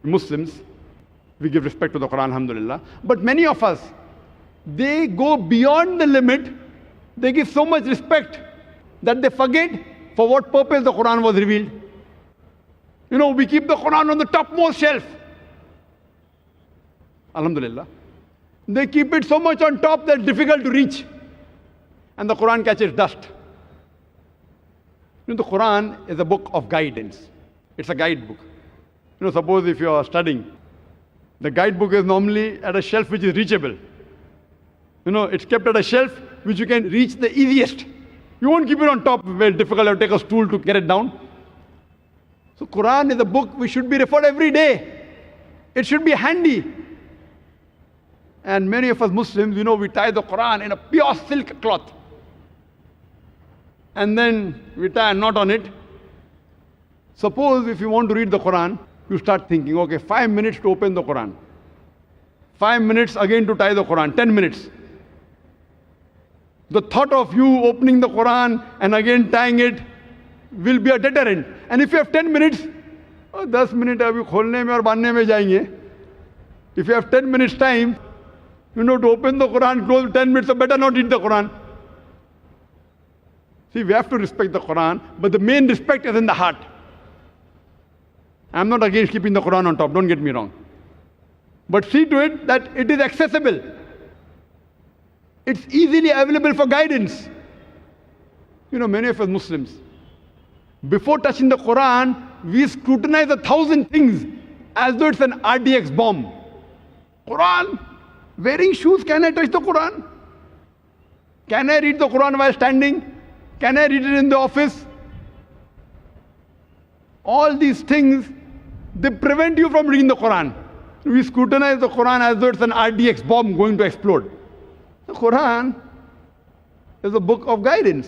Muslims, we give respect to the Quran, alhamdulillah. But many of us, they go beyond the limit. They give so much respect that they forget for what purpose the Quran was revealed. We keep the Quran on the topmost shelf. Alhamdulillah. They keep it so much on top that it's difficult to reach. And the Quran catches dust. The Quran is a book of guidance. It's a guidebook. Suppose if you are studying, the guidebook is normally at a shelf which is reachable. It's kept at a shelf which you can reach the easiest. You won't keep it on top where it's difficult to take a stool to get it down. So Quran is a book which should be referred every day. It should be handy. And many of us Muslims, we tie the Quran in a pure silk cloth. And then we tie a knot on it. Suppose if you want to read the Quran, you start thinking, okay, 5 minutes to open the Quran. 5 minutes again to tie the Quran, 10 minutes. The thought of you opening the Quran and again tying it will be a deterrent. And if you have 10 minutes, 10 minutes abhi kholne mein aur bandhne mein jayenge. If you have 10 minutes time, to open the Quran, close 10 minutes, so better not read the Quran. See, we have to respect the Quran, but the main respect is in the heart. I'm not against keeping the Quran on top, don't get me wrong. But see to it that it is accessible. It's easily available for guidance. Many of us Muslims, before touching the Quran, we scrutinize 1,000 things as though it's an RDX bomb. Quran, wearing shoes, can I touch the Quran? Can I read the Quran while standing? Can I read it in the office? All these things, they prevent you from reading the Quran. We scrutinize the Quran as though it's an RDX bomb going to explode. The Quran is a book of guidance.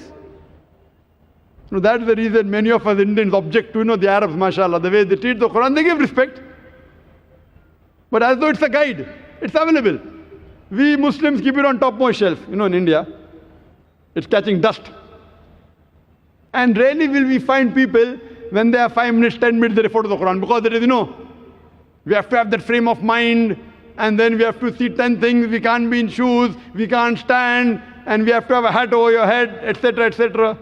That's the reason many of us Indians object to, the Arabs, mashallah, the way they treat the Quran, they give respect. But as though it's a guide, it's available. We Muslims keep it on topmost shelf. In India, it's catching dust. And rarely will we find people, when they have 5 minutes, 10 minutes, they refer to the Quran. Because there is, we have to have that frame of mind, and then we have to see 10 things. We can't be in shoes, we can't stand, and we have to have a hat over your head, etc., etc.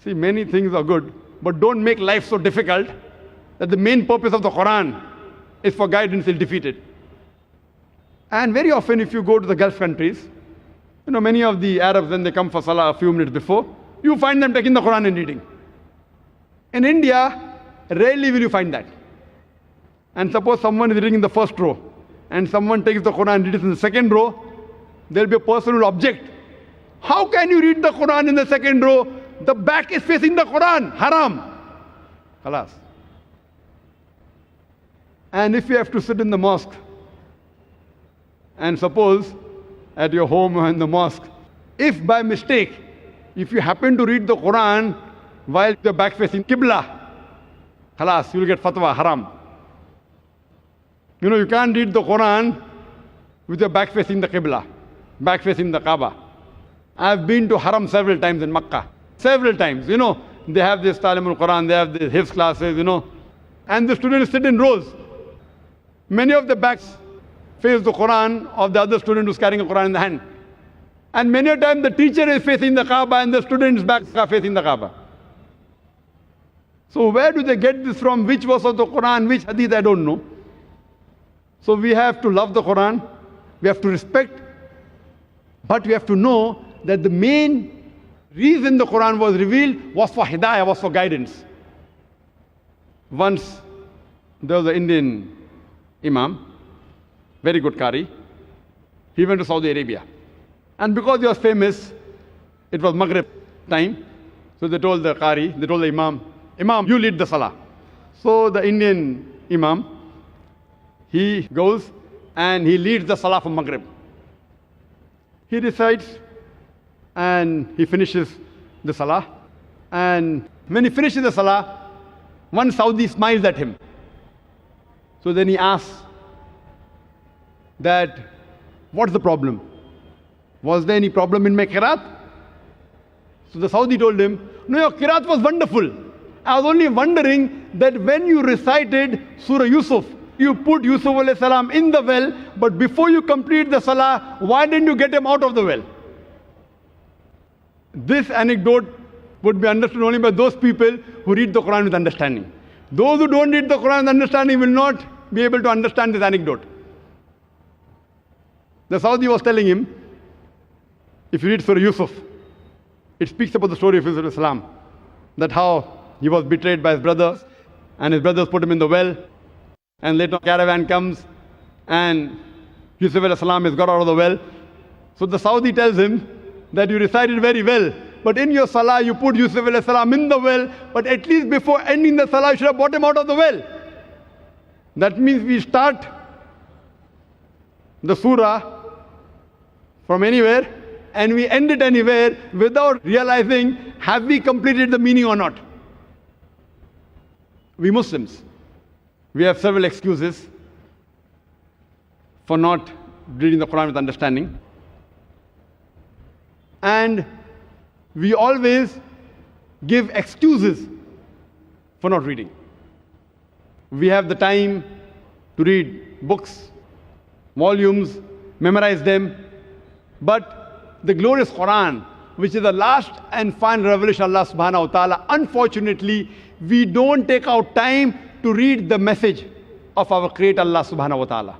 See, many things are good, but don't make life so difficult that the main purpose of the Quran is for guidance is defeated. And very often, if you go to the Gulf countries, many of the Arabs, when they come for Salah a few minutes before, you find them taking the Quran and reading. In India, rarely will you find that. And suppose someone is reading in the first row, and someone takes the Quran and reads in the second row, there will be a person who will object. How can you read the Quran in the second row? The back is facing the Quran. Haram. Khalas. And if you have to sit in the mosque, and suppose at your home or in the mosque, if by mistake, if you happen to read the Quran while you're back facing Qibla, khalas, you'll get fatwa, haram. You can't read the Quran with your back facing the Qibla, back facing the Kaaba. I've been to Haram several times in Makkah. Several times, they have this Talimul Quran, they have these Hifz classes, and the students sit in rows. Many of the backs face the Quran of the other student who's carrying a Quran in the hand. And many a time the teacher is facing the Kaaba and the students' backs are facing the Kaaba. So where do they get this from? Which verse of the Quran, which hadith, I don't know. So we have to love the Quran, we have to respect, but we have to know that the main reason the Quran was revealed was for hidayah, was for guidance. Once there was an Indian Imam, very good Qari. He went to Saudi Arabia. And because he was famous, it was Maghrib time. So they told the Qari, they told the Imam, Imam, you lead the Salah. So the Indian Imam, he goes and he leads the Salah for Maghrib. He recites and he finishes the Salah. And when he finishes the Salah, one Saudi smiles at him. So then he asks that, what's the problem? Was there any problem in my qiraat? So the Saudi told him, no, your qiraat was wonderful. I was only wondering that when you recited Surah Yusuf, you put Yusuf alayhi salam in the well, but before you complete the salah, why didn't you get him out of the well? This anecdote would be understood only by those people who read the Quran with understanding. Those who don't read the Quran with understanding will not be able to understand this anecdote. The Saudi was telling him, if you read Surah Yusuf, it speaks about the story of Yusuf Islam, that how he was betrayed by his brothers, and his brothers put him in the well, and later a caravan comes, and Yusuf Islam is got out of the well. So the Saudi tells him that you recited very well, but in your salah you put Yusuf Islam in the well, but at least before ending the salah you should have brought him out of the well. That means we start the surah from anywhere, and we end it anywhere without realizing, have we completed the meaning or not? We Muslims, we have several excuses for not reading the Quran with understanding. And we always give excuses for not reading. We have the time to read books, volumes, memorize them, but the glorious Quran, which is the last and final revelation of Allah subhanahu wa ta'ala, unfortunately, we don't take out time to read the message of our Creator Allah subhanahu wa ta'ala.